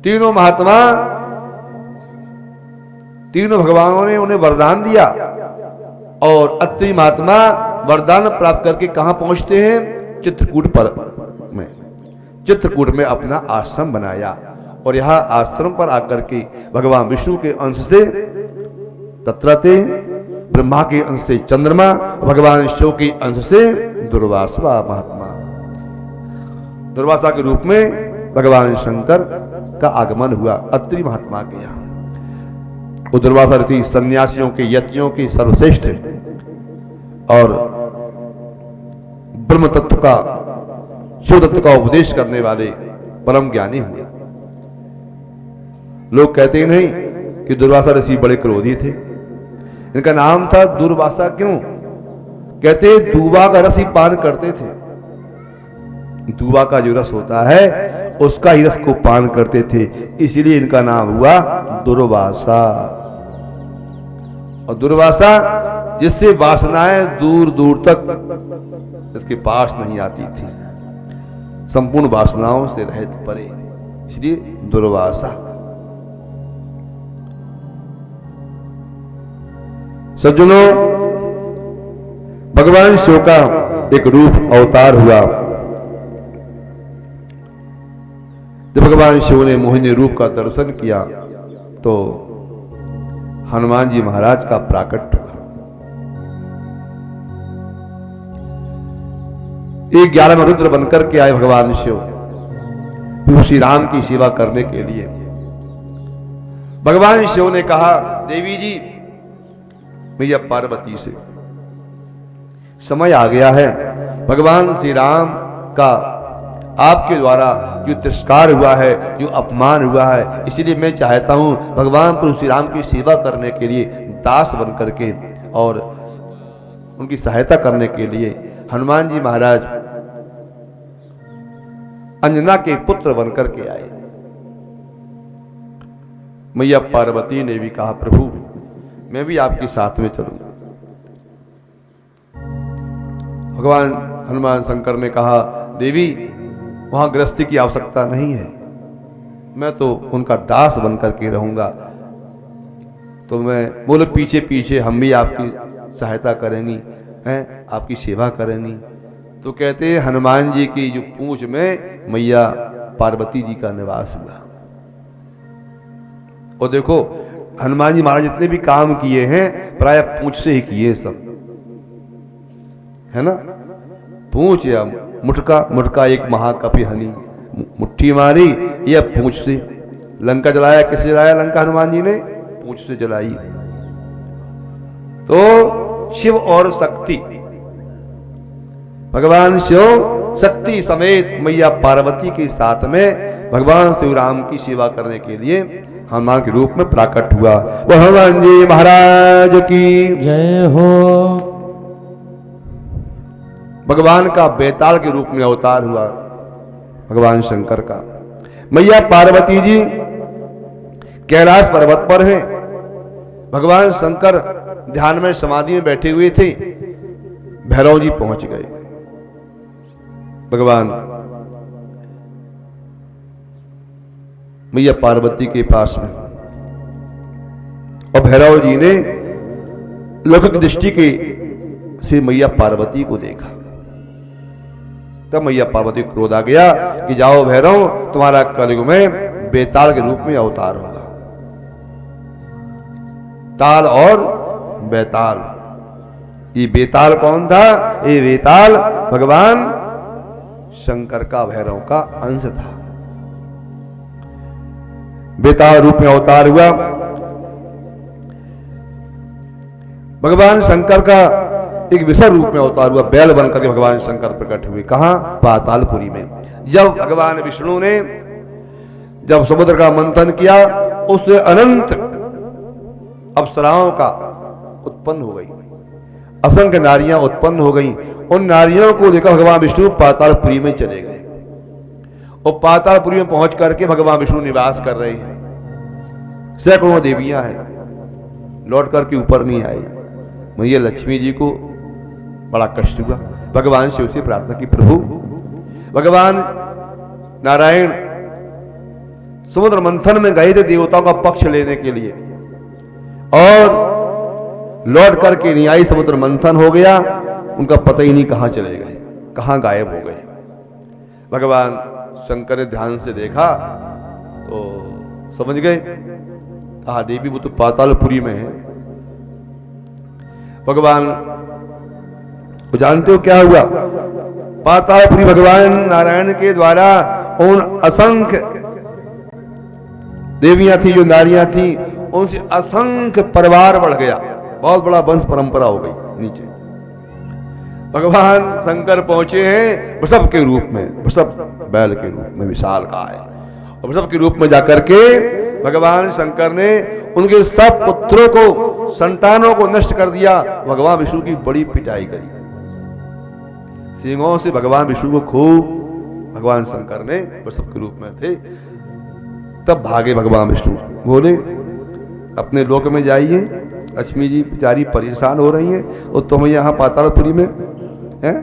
तीनों महात्मा, तीनों भगवानों ने उन्हें वरदान दिया और अत्रि महात्मा वरदान प्राप्त करके कहां पहुंचते हैं? चित्रकूट में, चित्रकूट में अपना आश्रम बनाया और यह आश्रम पर आकर के भगवान विष्णु के अंश से तत्रते, ब्रह्मा के अंश से चंद्रमा, भगवान शिव के अंश से दुर्वासा महात्मा, दुर्वासा के रूप में भगवान शंकर का आगमन हुआ अत्रि महात्मा के यहां। दुर्वासा ऋषि सन्यासियों के, यतियों के सर्वश्रेष्ठ और ब्रह्म तत्व का, शिव तत्व का उपदेश करने वाले परम ज्ञानी हुए। लोग कहते नहीं कि दुर्वासा ऋषि बड़े क्रोधी थे, इनका नाम था दुर्वासा। क्यों? कहते दूबा का रस ही पान करते थे। दूबा का जो रस होता है उसका ही रस को पान करते थे, इसलिए इनका नाम हुआ दुर्वासा। और दुर्वासा जिससे वासनाएं दूर दूर तक इसके पास नहीं आती थी, संपूर्ण वासनाओं से रहित परे, इसलिए दुर्वासा। सज्जनों, भगवान शिव का एक रूप अवतार हुआ। जब भगवान शिव ने मोहिनी रूप का दर्शन किया तो हनुमान जी महाराज का प्राकट हुआ। एक 11 रुद्र बनकर के आए भगवान शिव श्री राम की सेवा करने के लिए। भगवान शिव ने कहा, देवी जी, मैया पार्वती से समय आ गया है, भगवान श्री राम का आपके द्वारा जो तिरस्कार हुआ है, जो अपमान हुआ है, इसलिए मैं चाहता हूं भगवान प्रभु श्री राम की सेवा करने के लिए दास बन करके और उनकी सहायता करने के लिए हनुमान जी महाराज अंजना के पुत्र बनकर के आए। मैया पार्वती ने भी कहा, प्रभु मैं भी आपके साथ में चलूंगा। भगवान हनुमान शंकर ने कहा, देवी वहां गृहस्थी की आवश्यकता नहीं है, मैं तो उनका दास बनकर के रहूंगा। तो मैं बोले, पीछे पीछे हम भी आपकी सहायता करेंगी, हैं आपकी सेवा करेंगी। तो कहते हैं हनुमान जी की जो पूंछ में मैया पार्वती जी का निवास हुआ। और देखो हनुमान जी महाराज जितने भी काम किए हैं प्राय पूंछ से ही किए सब, है ना। पूंछ या मुटका, मुटका एक महाकपि हनी, मुट्ठी मारी या पूंछ से। लंका जलाया, किससे जलाया लंका? हनुमान जी ने पूंछ से जलाई। तो शिव और शक्ति, भगवान शिव शक्ति समेत मैया पार्वती के साथ में भगवान शिव राम की सेवा करने के लिए हनुमान के रूप में प्राकट हुआ। वो हनुमान जी महाराज की जय हो। भगवान का बेताल के रूप में अवतार हुआ भगवान शंकर का। मैया पार्वती जी कैलाश पर्वत पर हैं, भगवान शंकर ध्यान में समाधि में बैठे हुए थे। भैरव जी पहुंच गए भगवान मैया पार्वती के पास में, और भैरव जी ने लौकिक दृष्टि के से मैया पार्वती को देखा। तब मैया पार्वती को क्रोध आ गया कि जाओ भैरव, तुम्हारा कलयुग में बेताल के रूप में अवतार होगा। ताल और बेताल, ये बेताल कौन था? ये बेताल भगवान शंकर का, भैरव का अंश था। बेताल रूप में अवतार हुआ। भगवान शंकर का एक विषय रूप में अवतार हुआ, बैल बनकर के भगवान शंकर प्रकट हुए। कहां? पातालपुरी में। जब भगवान विष्णु ने जब समुद्र का मंथन किया, उससे अनंत अप्सराओं का उत्पन्न हो गई, असंख्य नारियां उत्पन्न हो गई। उन नारियों को देखकर भगवान विष्णु पातालपुरी में चले गए, और पातालपुरी में पहुंच करके भगवान विष्णु निवास कर रहे हैं। सैकड़ों देवियां हैं, लौट करके ऊपर नहीं आई। मैया लक्ष्मी जी को बड़ा कष्ट हुआ। भगवान शिव से प्रार्थना की, प्रभु भगवान नारायण समुद्र मंथन में गए थे देवताओं का पक्ष लेने के लिए, और लौट करके नहीं आई, समुद्र मंथन हो गया, उनका पता ही नहीं कहां चले गए, कहां गायब हो गए। भगवान शंकर ने ध्यान से देखा तो समझ गए, कहा देवी वो तो पातालपुरी में है। भगवान वो जानते हो क्या हुआ? पातालपुरी भगवान नारायण के द्वारा उन असंख्य देवियां थी, जो नारियां थी, उनसे असंख्य परिवार बढ़ गया, बहुत बड़ा वंश परंपरा हो गई नीचे। भगवान शंकर पहुंचे हैं वृषभ के रूप में, वृषभ बैल के रूप में, विशाल का है, और वृषभ के रूप में जाकर के भगवान शंकर ने उनके सब पुत्रों को, संतानों को नष्ट कर दिया। भगवान विष्णु की बड़ी पिटाई करी, सिंहों से भगवान विष्णु को खूब भगवान शंकर ने वृषभ के रूप में थे, तब भागे भगवान विष्णु, बोले अपने लोक में जाइए, लक्ष्मी जी बेचारी परेशान हो रही हैं और तुम यहां पातालपुरी में हैं।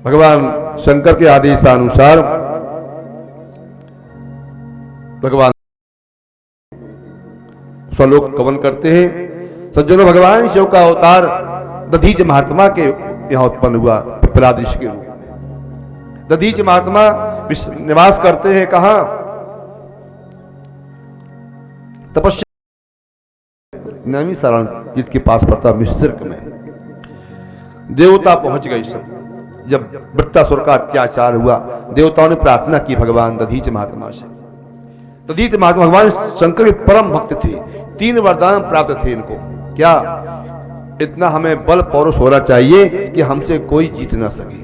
भगवान शंकर के आदेशानुसार भगवान स्वलोक गमन करते हैं। सज्जनों, भगवान शिव का अवतार दधीच महात्मा के यहां उत्पन्न हुआ, पिपलादृश के रूप में। दधीच महात्मा निवास करते हैं कहां? तपस्या नैमी सारण जिसके पास पड़ता मिश्रिक में। देवता पहुंच गए सब, जब वृत्तासुर का अत्याचार हुआ, देवताओं ने प्रार्थना की भगवान दधीच महात्मा से। दधीच महात्मा भगवान शंकर के परम भक्त थे, 3 वरदान प्राप्त थे इनको। क्या? इतना हमें बल पौरुष होना चाहिए कि हमसे कोई जीत ना सके।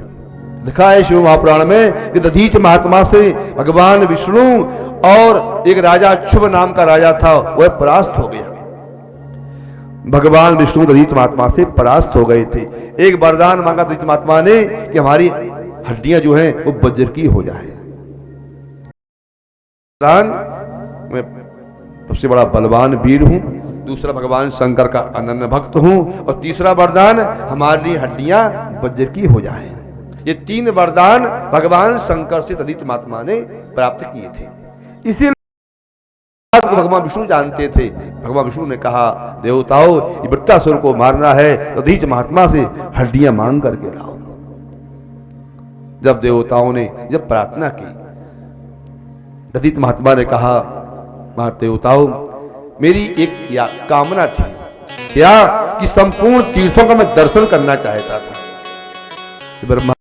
लिखा है शिव महापुराण में कि दधीच महात्मा से भगवान विष्णु और एक राजा शुभ नाम का राजा था, वह परास्त हो गया। भगवान विष्णु दधीच महात्मा से परास्त हो गए थे। एक वरदान मांगा दधीच महात्मा ने कि हमारी हड्डियां जो हैं वो वज्र की हो जाए। वरदान, मैं सबसे बड़ा बलवान वीर हूं, दूसरा भगवान शंकर का अनन्य भक्त हूं, और तीसरा वरदान हमारी हड्डियां वज्र की हो जाए। ये 3 वरदान भगवान शंकर से दधीच महात्मा ने प्राप्त किए थे। इसीलिए भगवान विष्णु जानते थे। भगवान विष्णु ने कहा, देवताओं ये वृत्तासुर को मारना है तो दधीच महात्मा से हड्डियां मांग करके लाओ। जब देवताओं ने जब प्रार्थना की, दधीच महात्मा ने कहा, देवताओं मेरी एक कामना थी, क्या कि संपूर्ण तीर्थों का मैं दर्शन करना चाहता था। ब्रह्मा